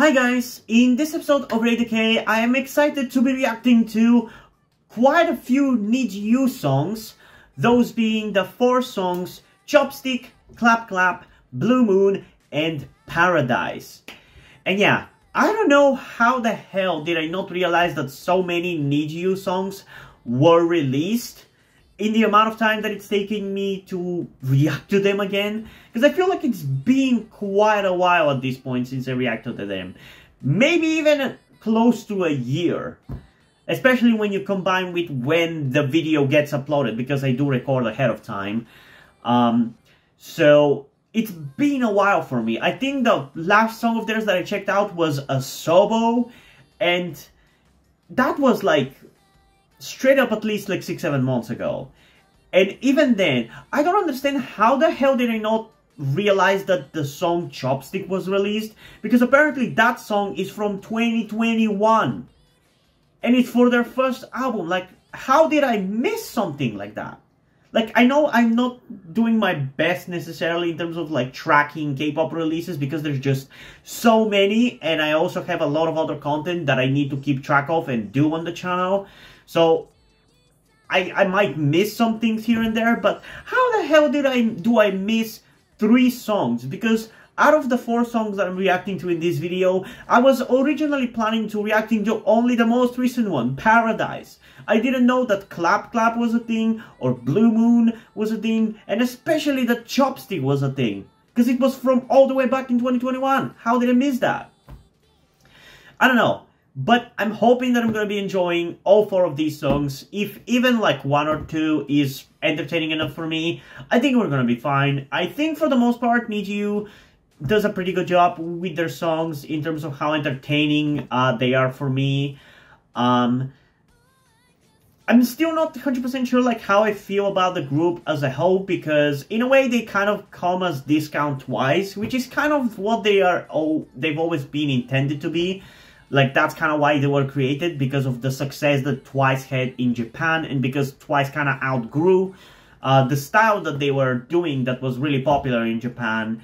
Hi guys, in this episode of E834, I am excited to be reacting to quite a few NIZIU songs, those being the 4 songs Chopstick, Clap Clap, Blue Moon, and Paradise. And yeah, I don't know how the hell did I not realize that so many NIZIU songs were released in the amount of time that it's taking me to react to them again, because I feel like it's been quite a while at this point since I reacted to them. Maybe even close to a year, especially when you combine with when the video gets uploaded, because I do record ahead of time. So it's been a while for me. I think the last song of theirs that I checked out was a Sobo, and that was like straight up at least like 6-7 months ago. And even then, I don't understand how the hell did I not realize that the song Chopstick was released, because apparently that song is from 2021 and it's for their first album. Like, how did I miss something like that? Like, I know I'm not doing my best necessarily in terms of like tracking K-pop releases, because there's just so many, and I also have a lot of other content that I need to keep track of and do on the channel. So I might miss some things here and there, but how the hell do I miss 3 songs? Because out of the 4 songs that I'm reacting to in this video, I was originally planning to reacting to only the most recent one, Paradise. I didn't know that Clap Clap was a thing, or Blue Moon was a thing, and especially that Chopstick was a thing, because it was from all the way back in 2021. How did I miss that? I don't know. But I'm hoping that I'm going to be enjoying all 4 of these songs. If even like 1 or 2 is entertaining enough for me, I think we're going to be fine. I think for the most part, NIZIU does a pretty good job with their songs in terms of how entertaining they are for me. I'm still not 100% sure like how I feel about the group as a whole, because in a way they kind of come as Discount Twice, which is kind of what they've always been intended to be. Like, that's kind of why they were created, because of the success that Twice had in Japan, and because Twice kind of outgrew the style that they were doing that was really popular in Japan.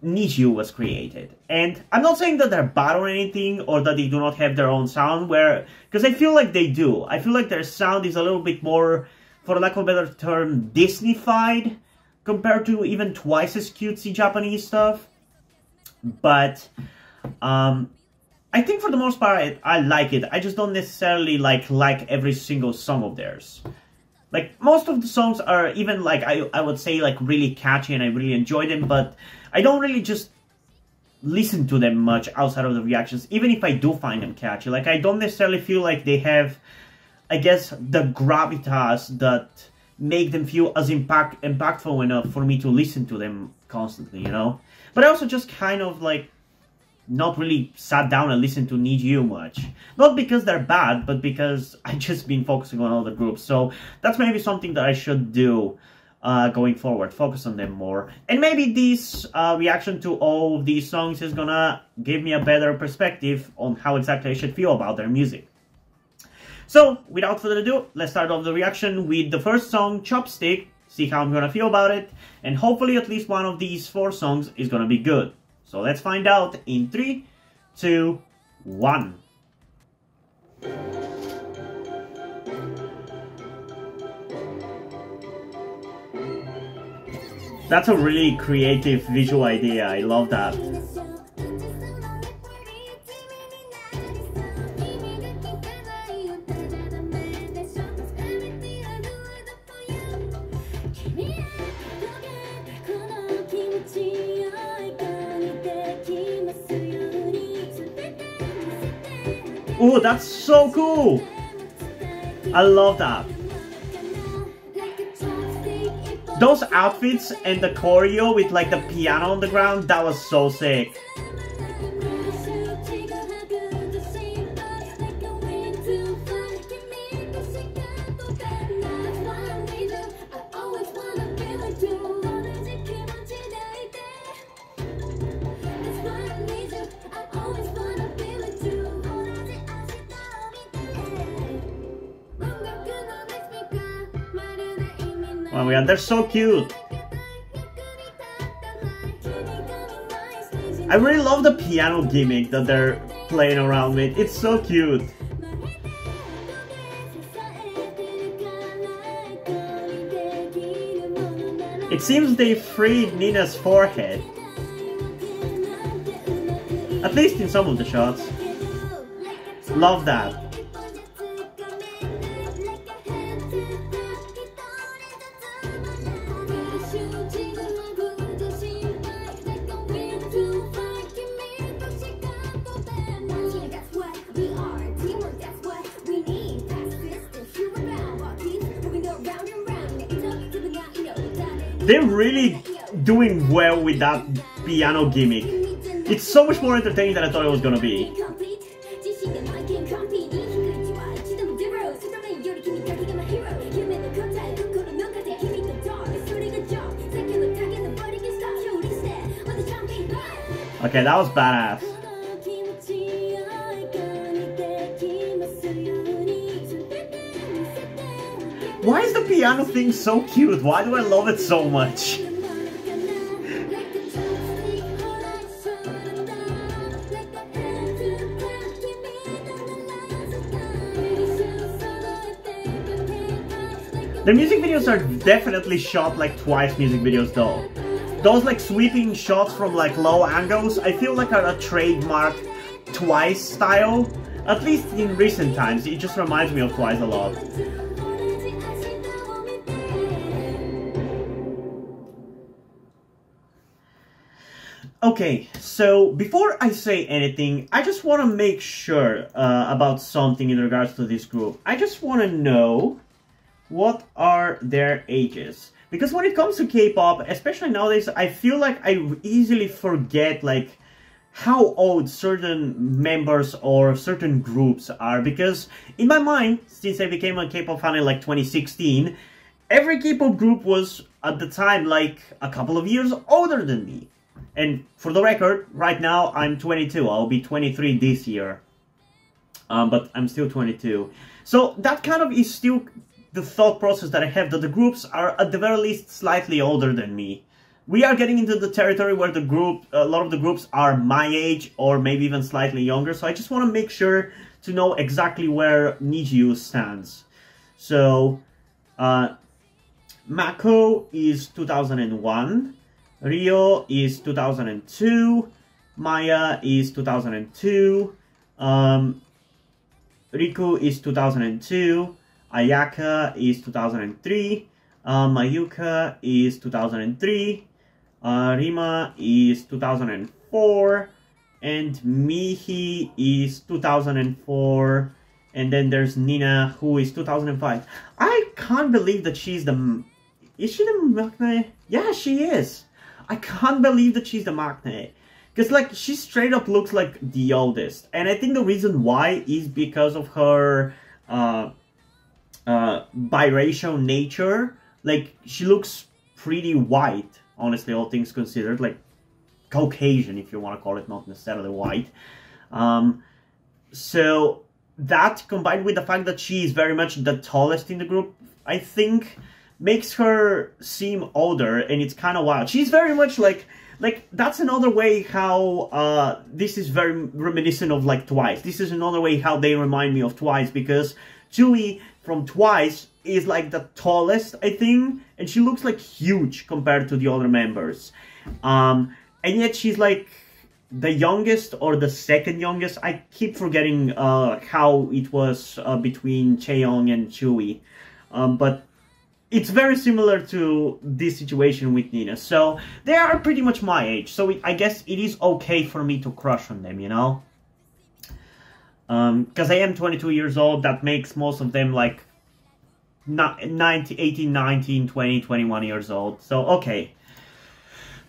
NIZIU was created. And I'm not saying that they're bad or anything, or that they do not have their own sound, because I feel like they do. I feel like their sound is a little bit more, for lack of a better term, Disney-fied, compared to even Twice's cutesy Japanese stuff. But I think for the most part, I like it. I just don't necessarily like every single song of theirs. Like, most of the songs are even like, I would say like really catchy, and I really enjoy them, but I don't really just listen to them much outside of the reactions, even if I do find them catchy. Like, I don't necessarily feel like they have, I guess, the gravitas that make them feel as impactful enough for me to listen to them constantly, you know? But I also just kind of like not really sat down and listened to NIZIU much. Not because they're bad, but because I just been focusing on other groups. So that's maybe something that I should do going forward. Focus on them more. And maybe this reaction to all of these songs is gonna give me a better perspective on how exactly I should feel about their music. So, without further ado, let's start off the reaction with the first song, Chopstick. See how I'm gonna feel about it. And hopefully at least one of these 4 songs is gonna be good. So let's find out in 3, 2, 1. That's a really creative visual idea. I love that. Oh, that's so cool! I love that. Those outfits and the choreo with like the piano on the ground, that was so sick. Oh my god, they're so cute. I really love the piano gimmick that they're playing around with. It's so cute. It seems they freed Nina's forehead. At least in some of the shots. Love that. They're really doing well with that piano gimmick. It's so much more entertaining than I thought it was gonna be. Okay, that was badass. Why is the piano thing so cute? Why do I love it so much? The music videos are definitely shot like Twice music videos though. Those like sweeping shots from like low angles, I feel like are a trademark Twice style. At least in recent times, it just reminds me of Twice a lot. Okay, so before I say anything, I just want to make sure about something in regards to this group. I just want to know what are their ages. Because when it comes to K-pop, especially nowadays, I feel like I easily forget like how old certain members or certain groups are. Because in my mind, since I became a K-pop fan in like 2016, every K-pop group was at the time like a couple of years older than me. And for the record, right now I'm 22. I'll be 23 this year. But I'm still 22. So that kind of is still the thought process that I have, that the groups are at the very least slightly older than me. We are getting into the territory where a lot of the groups are my age or maybe even slightly younger. So I just want to make sure to know exactly where NIZIU stands. So Mako is 2001. Rio is 2002, Maya is 2002, Riku is 2002, Ayaka is 2003, Mayuka is 2003, Rima is 2004, and Mihi is 2004, and then there's Nina, who is 2005. I can't believe that she's the... Is she the maknae? Yeah, she is. I can't believe that she's the maknae. Because, like, she straight up looks like the oldest. And I think the reason why is because of her biracial nature. Like, she looks pretty white, honestly, all things considered. Like, Caucasian, if you want to call it, not necessarily white. So, that combined with the fact that she is very much the tallest in the group, I think, makes her seem older, and it's kind of wild. She's very much like that's another way how this is very reminiscent of like Twice. This is another way how they remind me of Twice, because Chewie from Twice is like the tallest, I think, and she looks like huge compared to the other members. And yet she's like the youngest or the second youngest. I keep forgetting how it was between Chaeyoung and Chewie, but it's very similar to this situation with Nina. So they are pretty much my age. So I guess it is okay for me to crush on them, you know? Because I am 22 years old. That makes most of them like 18, 19, 20, 21 years old. So, okay.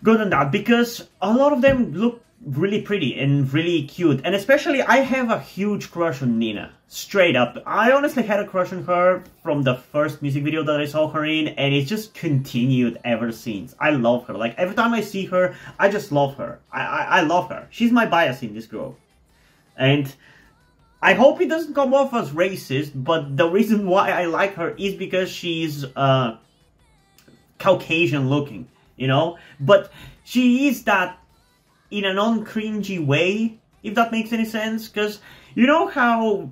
Good on that. Because a lot of them look really pretty and really cute. And especially, I have a huge crush on Nina. Straight up. I honestly had a crush on her from the first music video that I saw her in, and it's just continued ever since. I love her. Like, every time I see her, I just love her. I love her. She's my bias in this group. And I hope it doesn't come off as racist, but the reason why I like her is because she's Caucasian looking, you know? But she is that in a non-cringy way, if that makes any sense. Because you know how,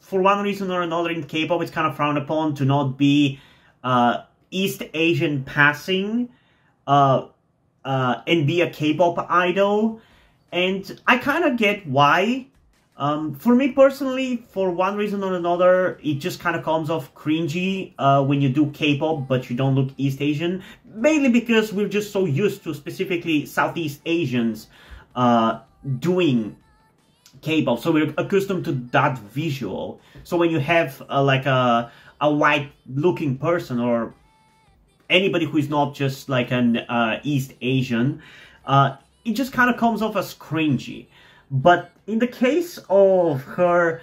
for one reason or another in K-pop, it's kind of frowned upon to not be East Asian passing and be a K-pop idol. And I kind of get why. For me personally, for one reason or another, it just kind of comes off cringy when you do K-pop, but you don't look East Asian. Mainly because we're just so used to specifically Southeast Asians doing K-pop, so we're accustomed to that visual. So when you have like a white-looking person or anybody who is not just like an East Asian, it just kind of comes off as cringy. But in the case of her,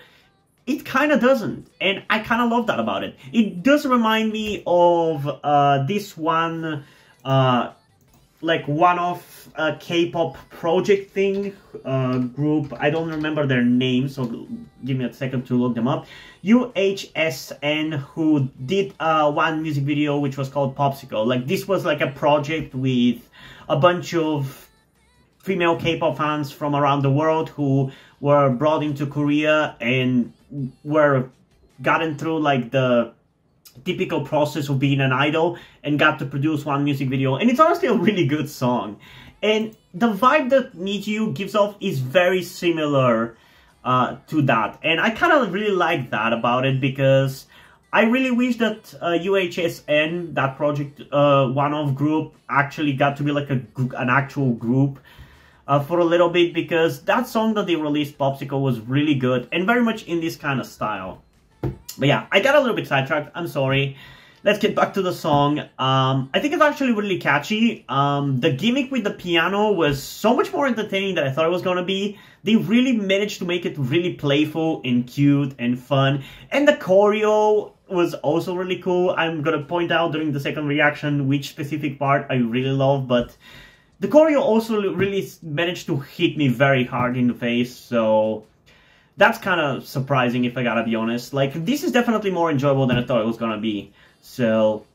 it kind of doesn't, and I kind of love that about it. It does remind me of this one, like one-off K-pop project thing, group. I don't remember their name, so give me a second to look them up. UHSN, who did one music video which was called Popsicle. Like, this was like a project with a bunch of female K-pop fans from around the world who were brought into Korea and were gotten through like the typical process of being an idol and got to produce one music video. And it's honestly a really good song. And the vibe that NIZIU gives off is very similar to that. And I kind of really like that about it, because I really wish that UHSN, that project one-off group, actually got to be like an actual group for a little bit, because that song that they released, Popsicle, was really good and very much in this kind of style. But yeah, I got a little bit sidetracked, I'm sorry. Let's get back to the song. I think it's actually really catchy. The gimmick with the piano was so much more entertaining than I thought it was gonna be. They really managed to make it really playful and cute and fun. And the choreo was also really cool. I'm gonna point out during the second reaction which specific part I really love, but the choreo also really managed to hit me very hard in the face, so that's kind of surprising if I gotta be honest. Like, this is definitely more enjoyable than I thought it was gonna be. So,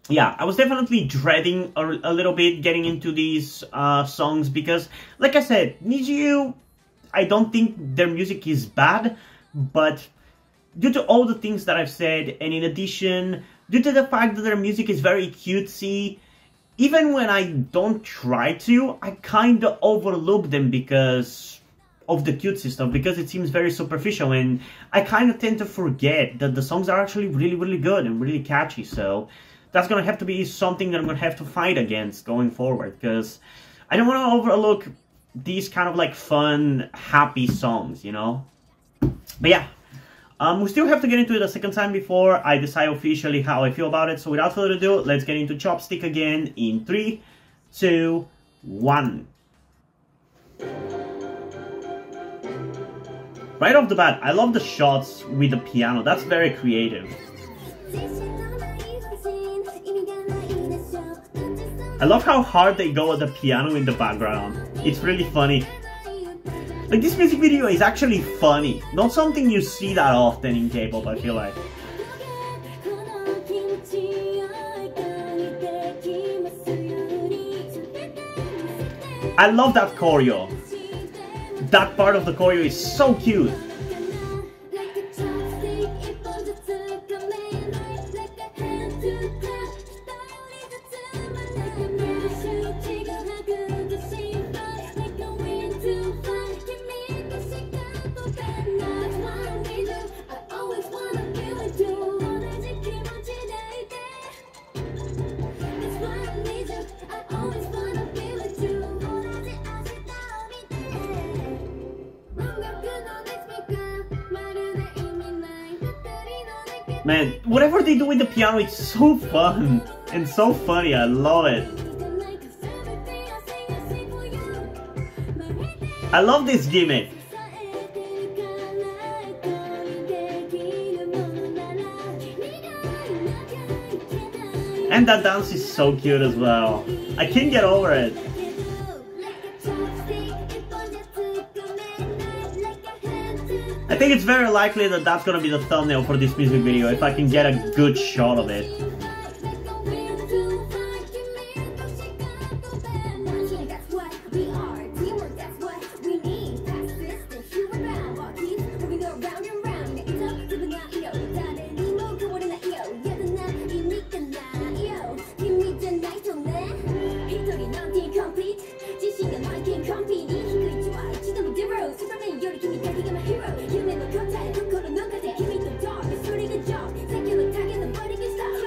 yeah, I was definitely dreading a little bit getting into these songs, because, like I said, NIZIU, I don't think their music is bad, but due to all the things that I've said, and in addition, due to the fact that their music is very cutesy, even when I don't try to, I kind of overlook them because of the cutesy stuff, because it seems very superficial, and I kind of tend to forget that the songs are actually really, really good and really catchy. So that's going to have to be something that I'm going to have to fight against going forward, because I don't want to overlook these kind of like fun, happy songs, you know? But yeah. We still have to get into it a second time before I decide officially how I feel about it. So without further ado, let's get into Chopstick again in 3, 2, 1. Right off the bat, I love the shots with the piano. That's very creative. I love how hard they go at the piano in the background. It's really funny. Like, this music video is actually funny. Not something you see that often in K-pop, I feel like. I love that choreo. That part of the choreo is so cute. Man, whatever they do with the piano, it's so fun and so funny. I love it. I love this gimmick. And that dance is so cute as well. I can't get over it. I think it's very likely that that's gonna be the thumbnail for this music video, if I can get a good shot of it.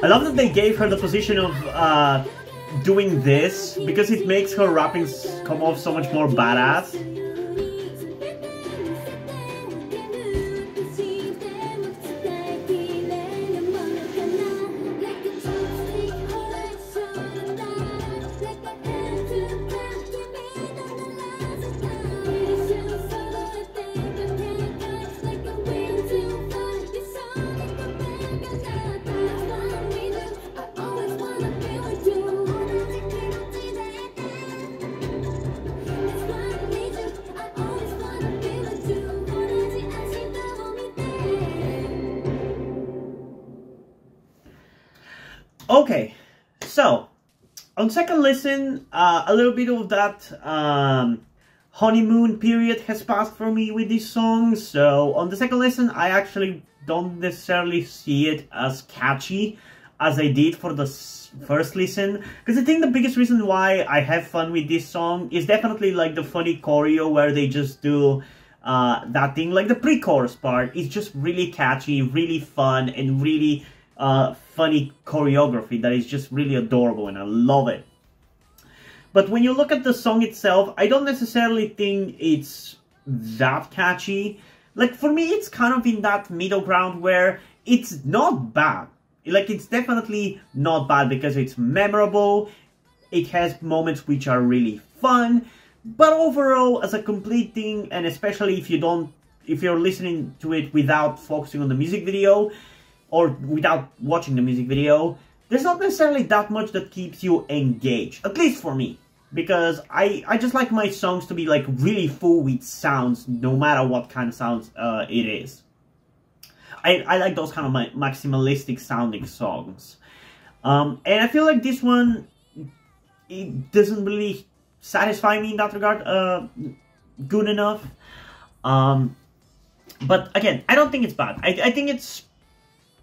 I love that they gave her the position of doing this, because it makes her rapping come off so much more badass. Okay, so on second listen, a little bit of that honeymoon period has passed for me with this song. So on the second listen, I actually don't necessarily see it as catchy as I did for the first listen, because I think the biggest reason why I have fun with this song is definitely like the funny choreo where they just do that thing, like the pre-chorus part is just really catchy, really fun, and really funny choreography that is just really adorable, and I love it. But when you look at the song itself, I don't necessarily think it's that catchy. Like, for me, it's kind of in that middle ground where it's not bad. Like, it's definitely not bad because it's memorable, it has moments which are really fun, but overall, as a complete thing, and especially if you're listening to it without focusing on the music video, or without watching the music video, there's not necessarily that much that keeps you engaged, at least for me. Because I just like my songs to be like really full with sounds, no matter what kind of sounds it is. I like those kind of maximalistic sounding songs. And I feel like this one, it doesn't really satisfy me in that regard good enough. But again, I don't think it's bad. I think it's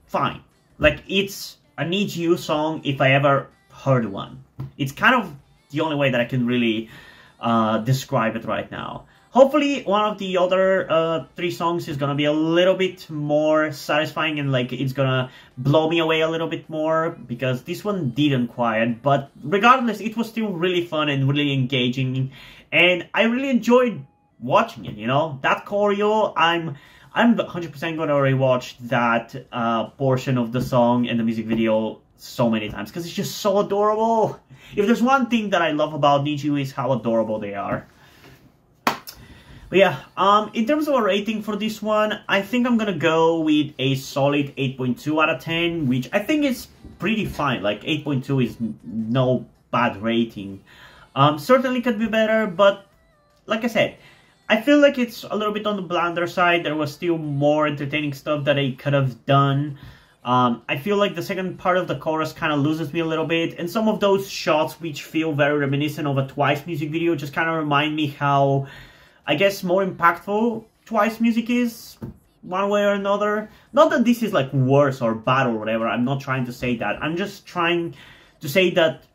fine. Like, it's a NIZIU song if I ever heard one. It's kind of the only way that I can really describe it right now. Hopefully one of the other 3 songs is gonna be a little bit more satisfying, and like it's gonna blow me away a little bit more, because this one didn't quite. But regardless, it was still really fun and really engaging, and I really enjoyed watching it, you know? That choreo, I'm 100% gonna rewatch that portion of the song and the music video so many times, because it's just so adorable. If there's one thing that I love about NIZIU is how adorable they are. But yeah, in terms of a rating for this one, I think I'm gonna go with a solid 8.2 out of 10, which I think is pretty fine. Like, 8.2 is no bad rating. Certainly could be better, but like I said, I feel like it's a little bit on the blander side. There was still more entertaining stuff that I could have done. I feel like the second part of the chorus kind of loses me a little bit, and some of those shots which feel very reminiscent of a Twice music video just kind of remind me how, I guess, more impactful Twice music is, one way or another. Not that this is like worse or bad or whatever, I'm not trying to say that. I'm just trying to say that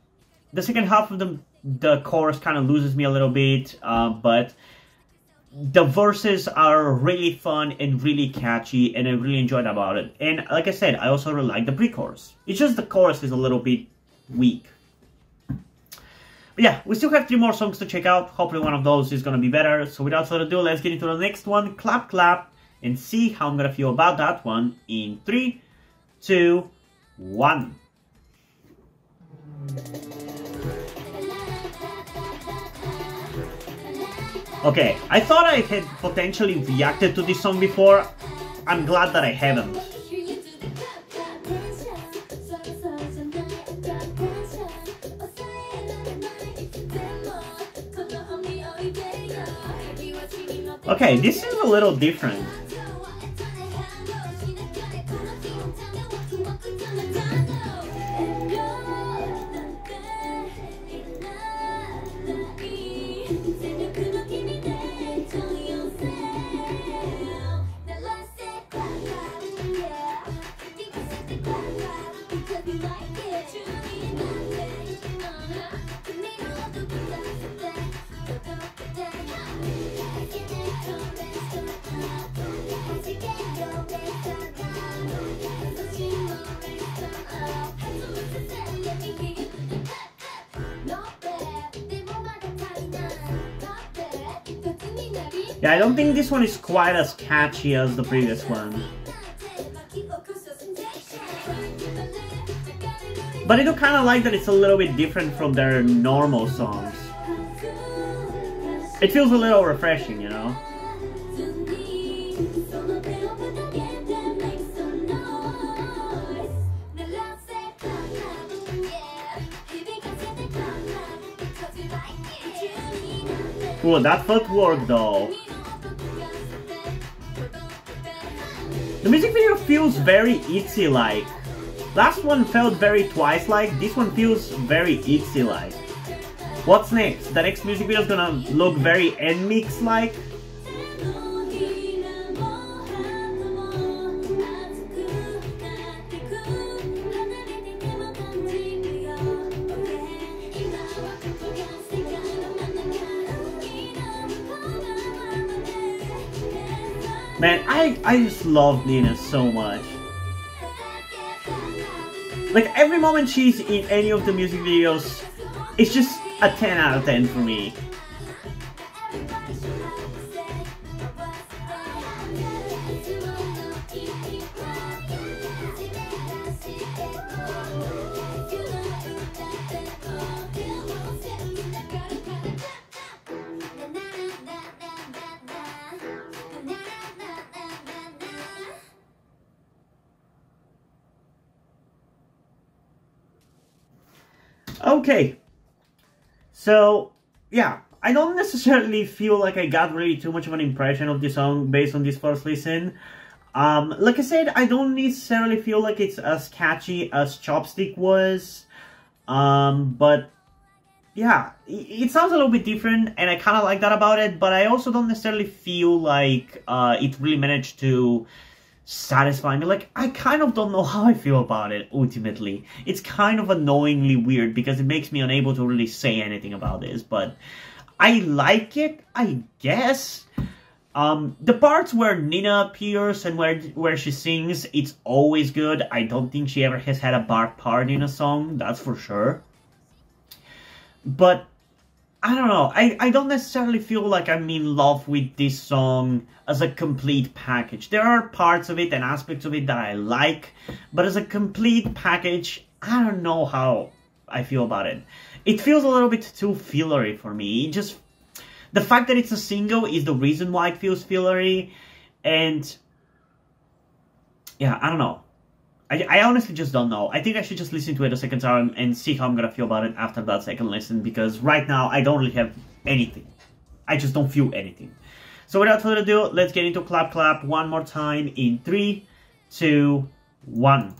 the second half of the chorus kind of loses me a little bit, but the verses are really fun and really catchy, and I really enjoyed about it. And like I said, I also really like the pre-chorus. It's just the chorus is a little bit weak. But yeah, we still have 3 more songs to check out. Hopefully one of those is gonna be better. So without further ado, let's get into the next one, Clap Clap, and see how I'm gonna feel about that one in 3, 2, 1. Okay, I thought I had potentially reacted to this song before. I'm glad that I haven't. Okay, this is a little different. Yeah, I don't think this one is quite as catchy as the previous one. But I do kind of like that it's a little bit different from their normal songs. It feels a little refreshing, you know? Ooh, that footwork though. The music video feels very ITZY-like. Last one felt very Twice-like, this one feels very ITZY-like. What's next? The next music video is gonna look very NMIX-like. Man, I just love Nina so much. Like, every moment she's in any of the music videos, it's just a 10 out of 10 for me. Okay, so yeah, I don't necessarily feel like I got really too much of an impression of the song based on this first listen. Like I said, I don't necessarily feel like it's as catchy as Chopstick was, but yeah, it sounds a little bit different, and I kind of like that about it, but I also don't necessarily feel like it really managed to satisfy me. Like, I kind of don't know how I feel about it, ultimately. It's kind of annoyingly weird, because it makes me unable to really say anything about this, but I like it, I guess. The parts where Nina appears and where she sings, it's always good. I don't think she ever has had a bad part in a song, that's for sure. But I don't know, I don't necessarily feel like I'm in love with this song as a complete package. There are parts of it and aspects of it that I like, but as a complete package, I don't know how I feel about it. It feels a little bit too fillery for me. The fact that it's a single is the reason why it feels fillery, and yeah, I don't know. I honestly just don't know. I think I should just listen to it a second time and see how I'm gonna feel about it after that second listen, because right now I don't really have anything. I just don't feel anything. So without further ado, let's get into Clap Clap one more time in 3, 2, 1.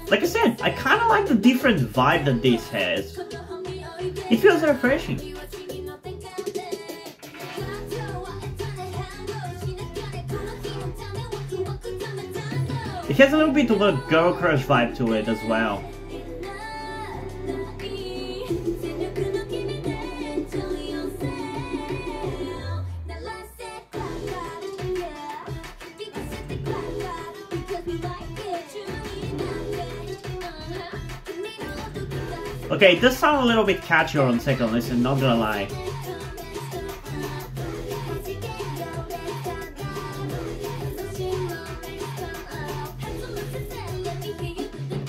Like I said, I kind of like the different vibe that this has. It feels refreshing. It has a little bit of a girl crush vibe to it as well. Okay, it does sound a little bit catchier on second listen, not gonna lie.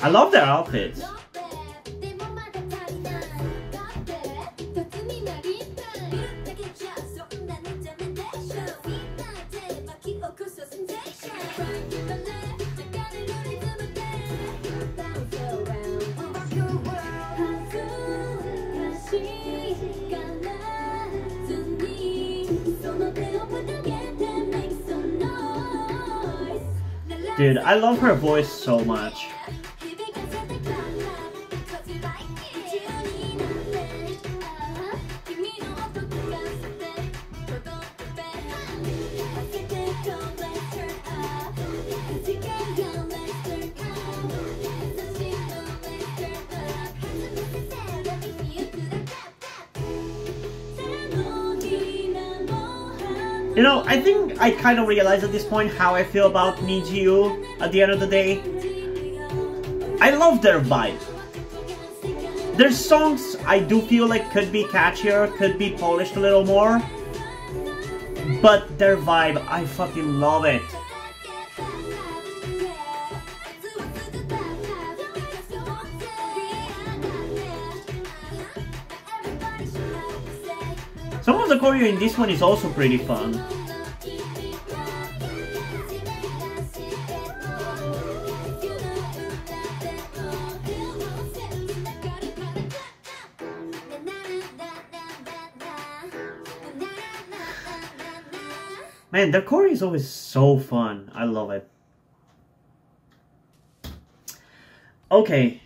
I love their outfits. Dude, I love her voice so much. You know, I think I kind of realized at this point how I feel about NIZIU at the end of the day. I love their vibe. Their songs I do feel like could be catchier, could be polished a little more. But their vibe, I fucking love it. Some of the choreo in this one is also pretty fun. Man, their choreo is always so fun. I love it. Okay.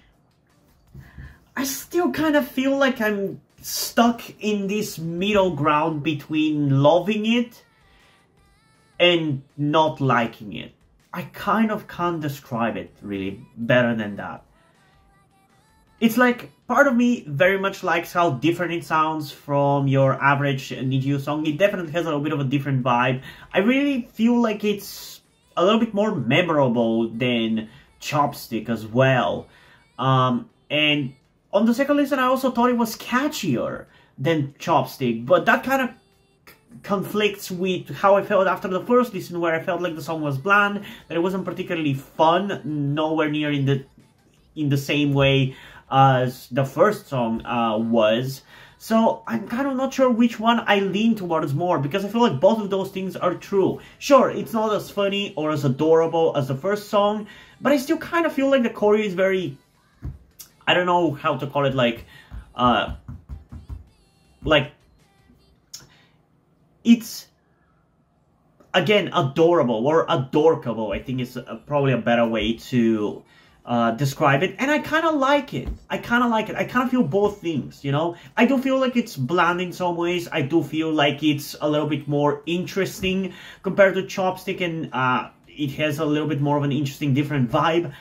I still kind of feel like I'm stuck in this middle ground between loving it and not liking it. I kind of can't describe it really better than that. It's like part of me very much likes how different it sounds from your average NIZIU song. It definitely has a little bit of a different vibe. I really feel like it's a little bit more memorable than Chopstick as well. And on the second listen, I also thought it was catchier than Chopstick, but that kind of conflicts with how I felt after the first listen, where I felt like the song was bland, that it wasn't particularly fun, nowhere near in the same way as the first song was. So I'm kind of not sure which one I lean towards more, because I feel like both of those things are true. Sure, it's not as funny or as adorable as the first song, but I still kind of feel like the choreo is very, I don't know how to call it, like it's, again, adorable or adorkable, I think is probably a better way to describe it, and I kind of like it. I kind of feel both things, you know? I do feel like it's bland in some ways. I do feel like it's a little bit more interesting compared to Chopstick, and it has a little bit more of an interesting, different vibe.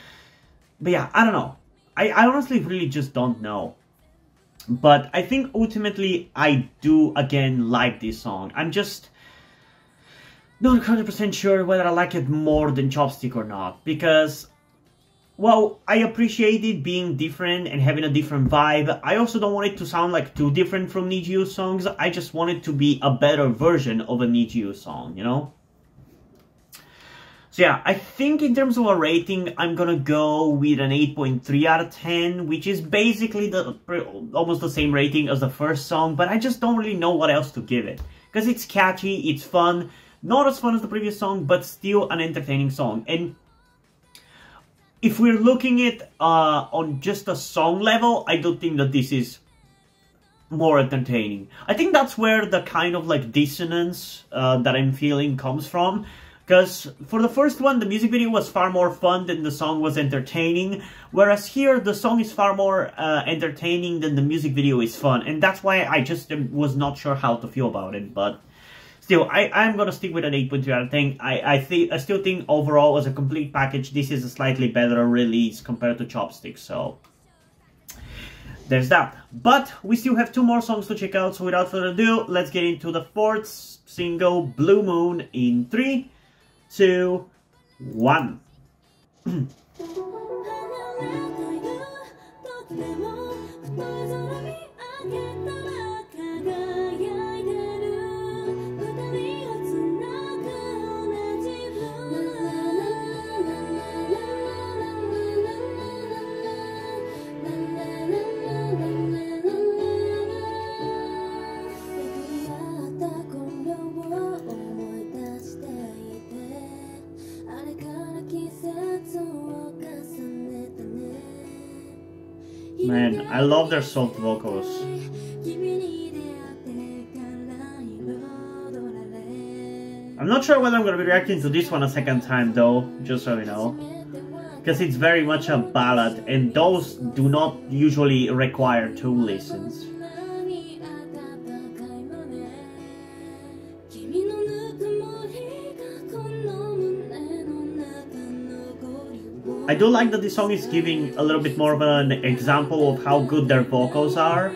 But yeah, I don't know. I honestly really just don't know. But I think ultimately I do, again, like this song. I'm just not 100% sure whether I like it more than Chopstick or not, because, well, I appreciate it being different and having a different vibe. I also don't want it to sound like too different from NIZIU songs. I just want it to be a better version of a NIZIU song, you know? So yeah, I think in terms of a rating, I'm gonna go with an 8.3 out of 10, which is basically almost the same rating as the first song, but I just don't really know what else to give it. Because it's catchy, it's fun, not as fun as the previous song, but still an entertaining song. And if we're looking at on just a song level, I do think that this is more entertaining. I think that's where the kind of like dissonance that I'm feeling comes from. Because for the first one, the music video was far more fun than the song was entertaining. Whereas here, the song is far more entertaining than the music video is fun. And that's why I just was not sure how to feel about it. But still, I'm going to stick with an 8.3 out of 10. I still think overall, as a complete package, this is a slightly better release compared to Chopstick. So there's that. But we still have 2 more songs to check out. So without further ado, let's get into the 4th single, Blue Moon, in 3, 2, 1. Man, I love their soft vocals. I'm not sure whether I'm going to be reacting to this one a second time though, just so you know. Because it's very much a ballad, and those do not usually require 2 listens. I do like that this song is giving a little bit more of an example of how good their vocals are.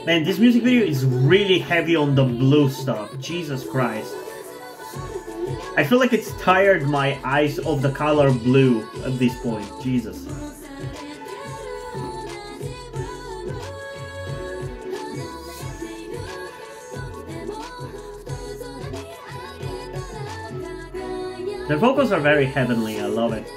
Man, this music video is really heavy on the blue stuff. Jesus Christ. I feel like it's tired my eyes of the color blue at this point. Jesus. The vocals are very heavenly, I love it.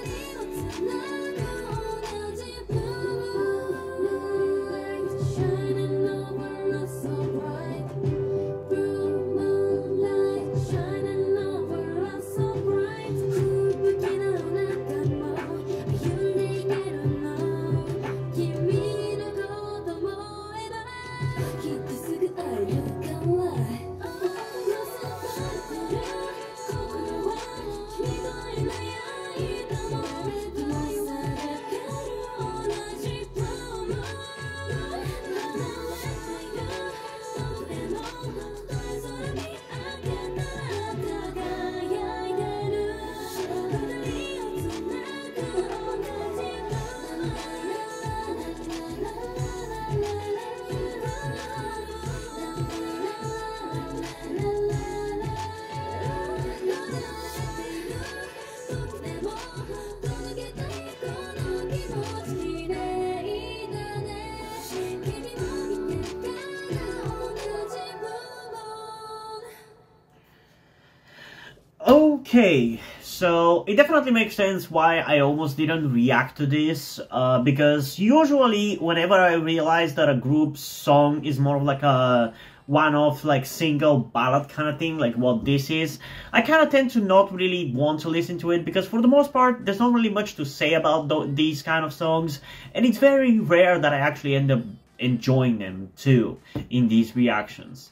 Okay, so it definitely makes sense why I almost didn't react to this, because usually whenever I realize that a group's song is more of like a one-off, like single ballad kind of thing, like what this is, I kind of tend to not really want to listen to it, because for the most part, there's not really much to say about these kind of songs, and it's very rare that I actually end up enjoying them too in these reactions.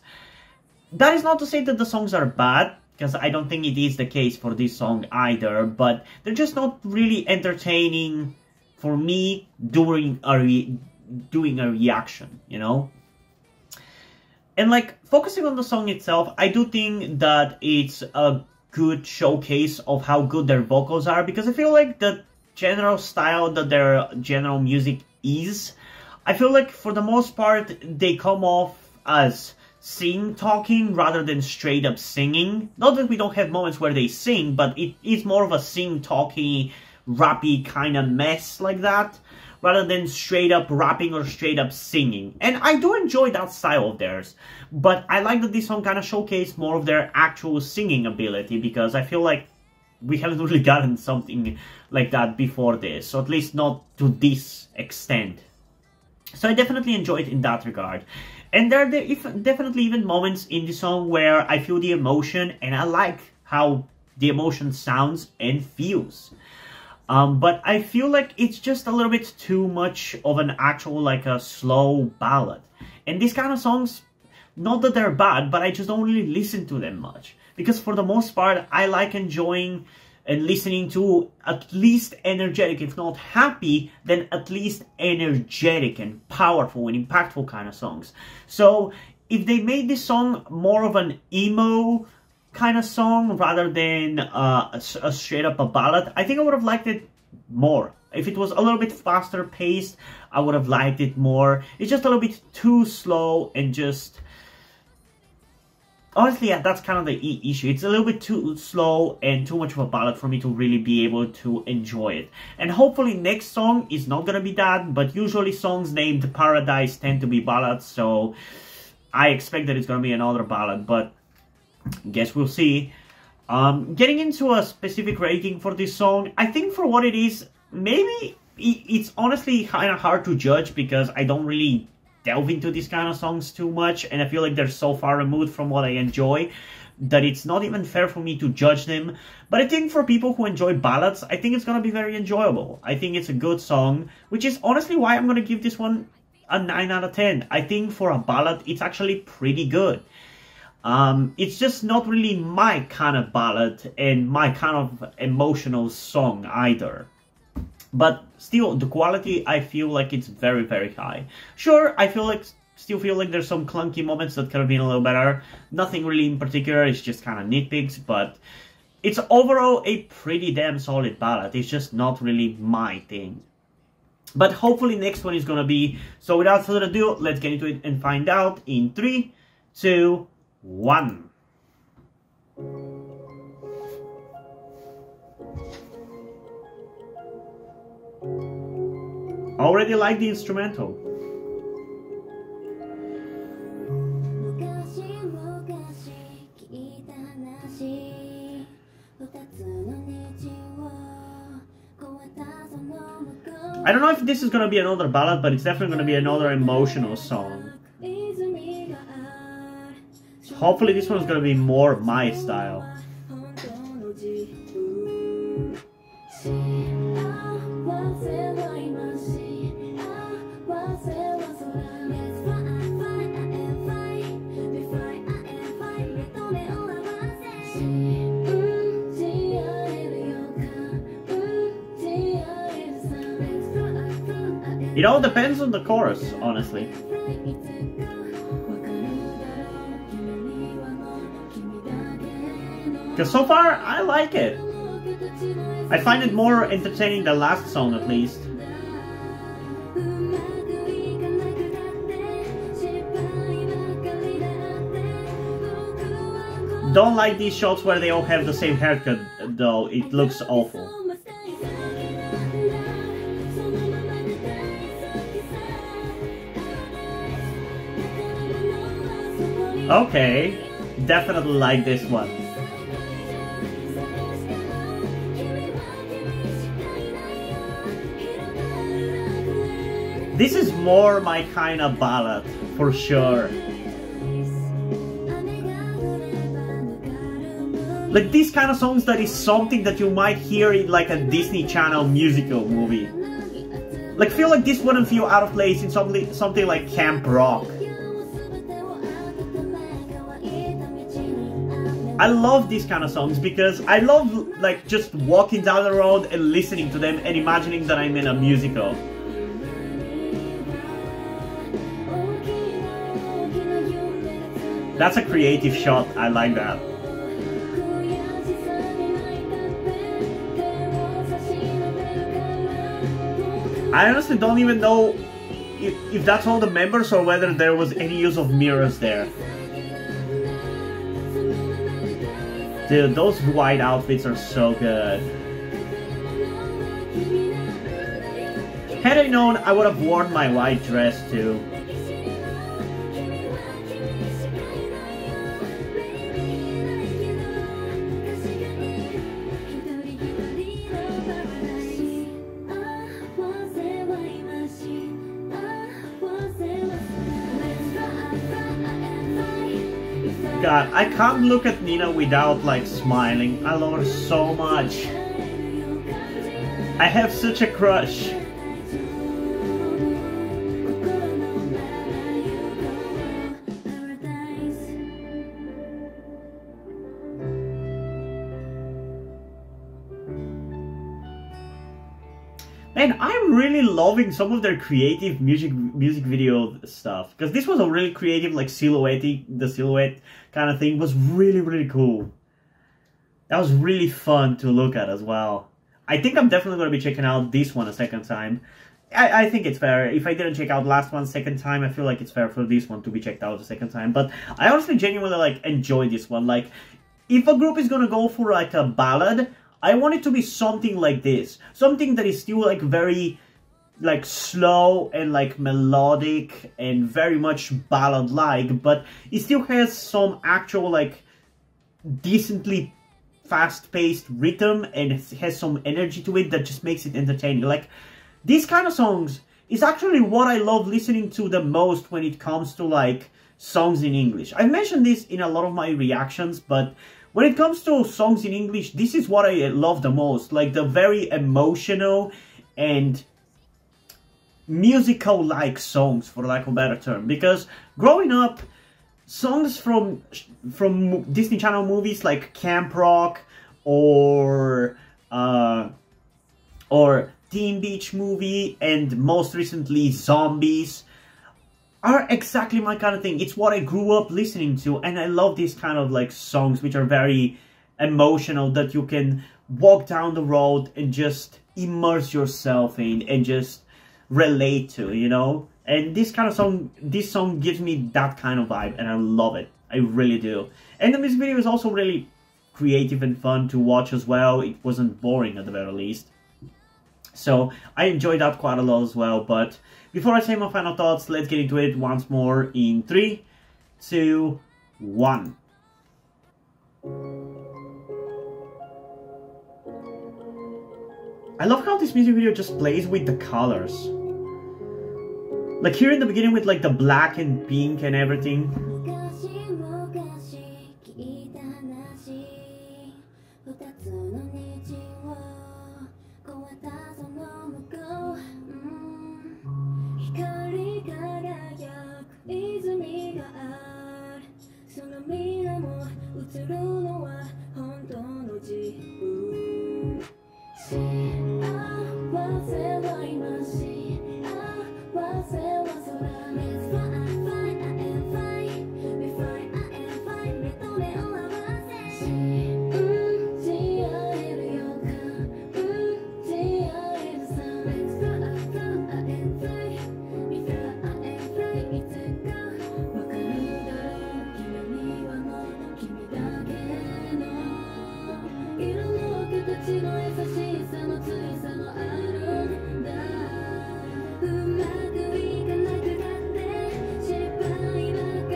That is not to say that the songs are bad, because I don't think it is the case for this song either, but they're just not really entertaining for me during doing a reaction, you know? And like, focusing on the song itself, I do think that it's a good showcase of how good their vocals are, because I feel like the general style that their general music is, I feel like for the most part, they come off as sing-talking rather than straight-up singing. Not that we don't have moments where they sing, but it is more of a sing-talky, rappy kind of mess like that, rather than straight-up rapping or straight-up singing. And I do enjoy that style of theirs, but I like that this song kind of showcased more of their actual singing ability, because I feel like we haven't really gotten something like that before this, or at least not to this extent. So I definitely enjoyed it in that regard. And there are definitely even moments in the song where I feel the emotion, and I like how the emotion sounds and feels. But I feel like it's just a little bit too much of an actual, like a slow ballad. And these kind of songs, not that they're bad, but I just don't really listen to them much. Because for the most part, I like enjoying and listening to at least energetic, if not happy, then at least energetic and powerful and impactful kind of songs. So if they made this song more of an emo kind of song rather than a straight up a ballad, I think I would have liked it more. If it was a little bit faster paced, I would have liked it more. It's just a little bit too slow and just... Honestly, yeah, that's kind of the issue. It's a little bit too slow and too much of a ballad for me to really be able to enjoy it. And hopefully next song is not gonna be that, but usually songs named Paradise tend to be ballads, so I expect that it's gonna be another ballad, but guess we'll see. Getting into a specific rating for this song, I think for what it is, maybe it's honestly kind of hard to judge, because I don't really delve into these kind of songs too much, and I feel like they're so far removed from what I enjoy that it's not even fair for me to judge them. But I think for people who enjoy ballads, I think it's gonna be very enjoyable. I think it's a good song, which is honestly why I'm gonna give this one a 9 out of 10. I think for a ballad, it's actually pretty good. It's just not really my kind of ballad and my kind of emotional song either. But still, the quality, I feel like it's very, very high. Sure, I still feel like there's some clunky moments that could have been a little better. Nothing really in particular, it's just kind of nitpicks, but it's overall a pretty damn solid ballad. It's just not really my thing. But hopefully next one is gonna be. So without further ado, let's get into it and find out in 3, 2, 1. Already like the instrumental. I don't know if this is gonna be another ballad, but it's definitely gonna be another emotional song. Hopefully this one's gonna be more my style. It all depends on the chorus, honestly. Because so far, I like it. I find it more entertaining than the last song, at least. Don't like these shots where they all have the same haircut, though. It looks awful. Okay, definitely like this one. This is more my kind of ballad, for sure. Like these kind of songs that is something that you might hear in like a Disney Channel musical movie. Like feel like this wouldn't feel out of place in something like Camp Rock. I love these kind of songs because I love like just walking down the road and listening to them and imagining that I'm in a musical. That's a creative shot, I like that. I honestly don't even know if that's all the members or whether there was any use of mirrors there. Dude, those white outfits are so good. Had I known, I would have worn my white dress too. God, I can't look at Nina without like smiling. I love her so much. I have such a crush. And I'm really loving some of their creative music video stuff. Because this was a really creative, like, the silhouette kind of thing was really cool. That was really fun to look at as well. I think I'm definitely going to be checking out this one a second time. I think it's fair. If I didn't check out last one second time, I feel like it's fair for this one to be checked out a second time. But I honestly genuinely, like, enjoy this one. Like, if a group is going to go for, like, a ballad, I want it to be something like this. Something that is still like very like slow and like melodic and very much ballad-like, but it still has some actual like decently fast-paced rhythm and it has some energy to it that just makes it entertaining. Like these kind of songs is actually what I love listening to the most when it comes to like songs in English. I mentioned this in a lot of my reactions, but when it comes to songs in English, this is what I love the most. Like the very emotional and musical-like songs, for lack of a better term. Because growing up, songs from Disney Channel movies like Camp Rock or Teen Beach Movie and most recently Zombies are exactly my kind of thing. It's what I grew up listening to, and I love these kind of like songs which are very emotional that you can walk down the road and just immerse yourself in and just relate to, you know? And this song gives me that kind of vibe, and I love it. I really do. And the music video is also really creative and fun to watch as well. It wasn't boring at the very least. So I enjoyed that quite a lot as well. But before I say my final thoughts, let's get into it once more in 3, 2, 1. I love how this music video just plays with the colors. Like here in the beginning with like the black and pink and everything.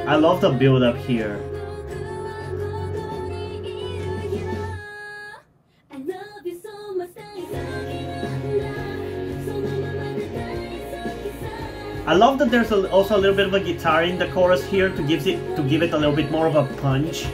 I love the build up here. I love that there's also a little bit of a guitar in the chorus here to give it a little bit more of a punch.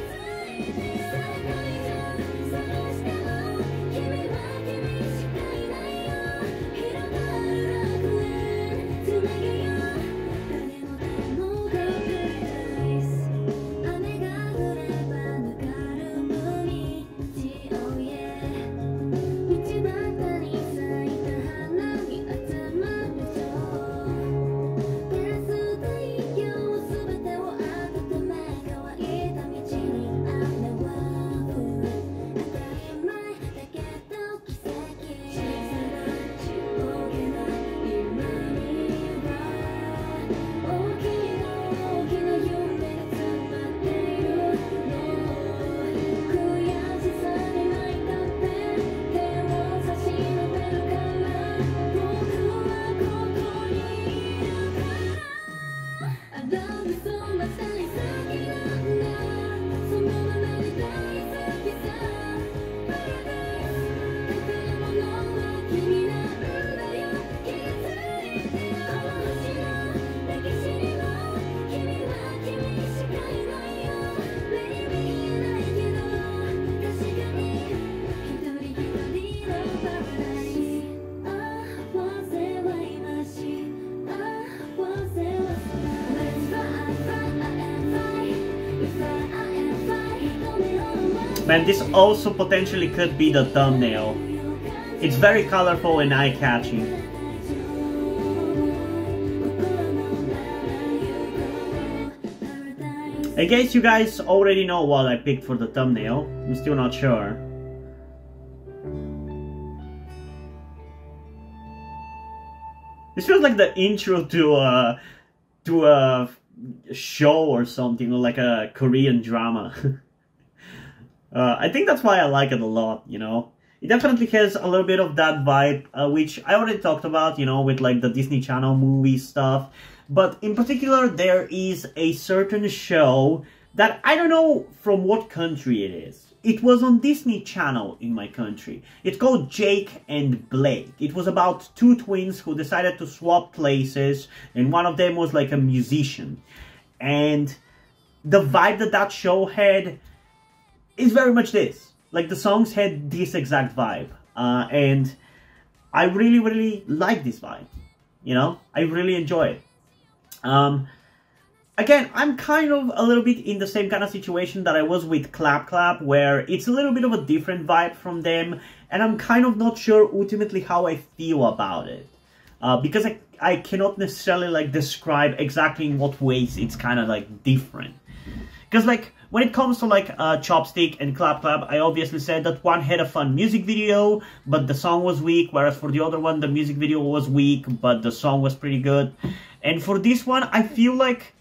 Man, this also potentially could be the thumbnail. It's very colorful and eye-catching. In case you guys already know what I picked for the thumbnail, I'm still not sure. This feels like the intro to a show or something, or like a Korean drama. I think that's why I like it a lot, you know. It definitely has a little bit of that vibe, which I already talked about, you know, with like the Disney Channel movie stuff. But in particular, there is a certain show that I don't know from what country it is. It was on Disney Channel in my country. It's called Jake and Blake. It was about two twins who decided to swap places, and one of them was like a musician. And the vibe that that show had is very much this. Like, the songs had this exact vibe. And I really, really like this vibe. You know? I really enjoy it. Again, I'm kind of a little bit in the same kind of situation that I was with Clap Clap, where it's a little bit of a different vibe from them, and I'm kind of not sure ultimately how I feel about it. Because I cannot necessarily like describe exactly in what ways it's kind of like different. Because like, when it comes to like Chopstick and Clap Clap, I obviously said that one had a fun music video, but the song was weak, whereas for the other one, the music video was weak, but the song was pretty good. And for this one, I feel like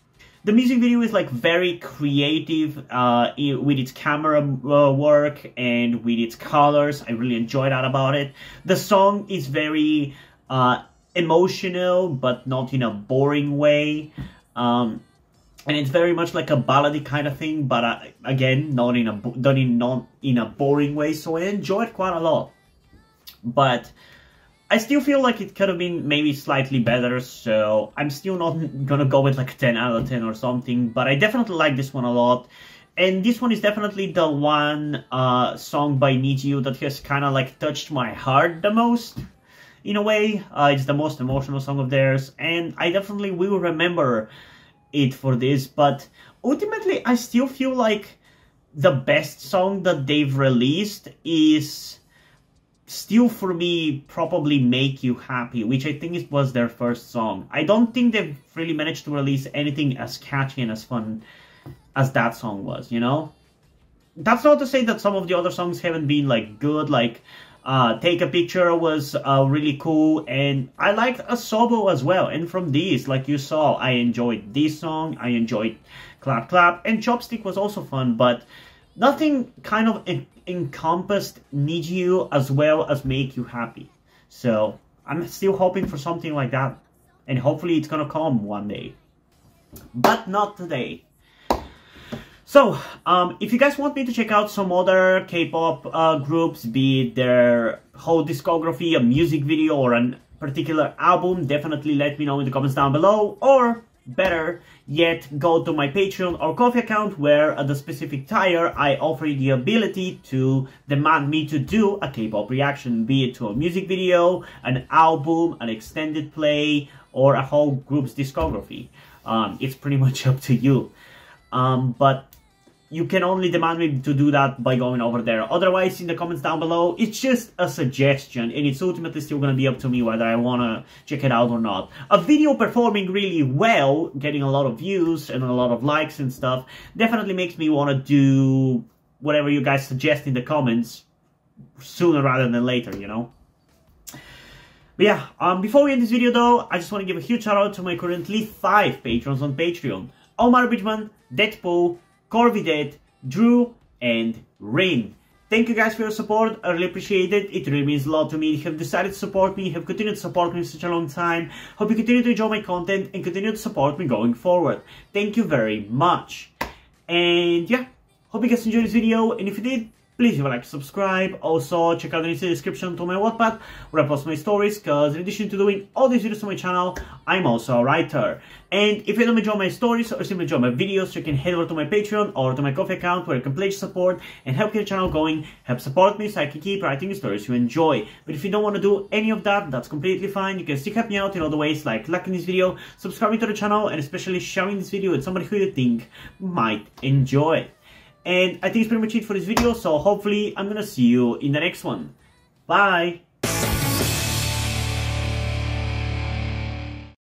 the music video is like very creative with its camera work and with its colors. I really enjoy that about it. The song is very emotional, but not in a boring way. And it's very much like a ballady kind of thing, but again, not in a boring way. So I enjoyed quite a lot. But I still feel like it could have been maybe slightly better, so I'm still not gonna go with like 10 out of 10 or something. But I definitely like this one a lot. And this one is definitely the one song by NIZIU that has kind of like touched my heart the most, in a way. It's the most emotional song of theirs, and I definitely will remember it for this. But ultimately, I still feel like the best song that they've released is still, for me, probably Make You Happy, which I think was their first song. I don't think they've really managed to release anything as catchy and as fun as that song was, you know? That's not to say that some of the other songs haven't been like good, like Take a Picture was really cool, and I liked A Sobo as well. And from these, like you saw, I enjoyed this song, I enjoyed Clap Clap, and Chopstick was also fun, but nothing kind of encompassed NIZIU as well as Make You Happy. So I'm still hoping for something like that, and hopefully it's gonna come one day, but not today. So, if you guys want me to check out some other K-pop groups, be it their whole discography, a music video, or a particular album, definitely let me know in the comments down below. Or, better yet, go to my Patreon or Ko-fi account, where at the specific tier, I offer you the ability to demand me to do a K-pop reaction, be it to a music video, an album, an extended play, or a whole group's discography. It's pretty much up to you. But you can only demand me to do that by going over there. Otherwise, in the comments down below, it's just a suggestion, and it's ultimately still gonna be up to me whether I wanna check it out or not. A video performing really well, getting a lot of views and a lot of likes and stuff, definitely makes me wanna do whatever you guys suggest in the comments sooner rather than later, you know? But yeah, before we end this video though, I just want to give a huge shout out to my currently 5 patrons on Patreon. Omar Bridgman, Deadpool, Corvidet, Drew, and Rin. Thank you guys for your support, I really appreciate it. It really means a lot to me. You have decided to support me, have continued to support me for such a long time. Hope you continue to enjoy my content and continue to support me going forward. Thank you very much. And yeah, hope you guys enjoyed this video, and if you did, please leave a like, subscribe. Also, check out the description to my Wattpad, where I post my stories, because in addition to doing all these videos on my channel, I'm also a writer. And if you don't enjoy my stories or simply enjoy my videos, you can head over to my Patreon or to my Ko-fi account, where you can pledge support and help get the channel going, help support me so I can keep writing the stories you enjoy. But if you don't want to do any of that, that's completely fine. You can still help me out in other ways, like liking this video, subscribing to the channel, and especially sharing this video with somebody who you think might enjoy it. And I think it's pretty much it for this video, so hopefully I'm gonna see you in the next one. Bye!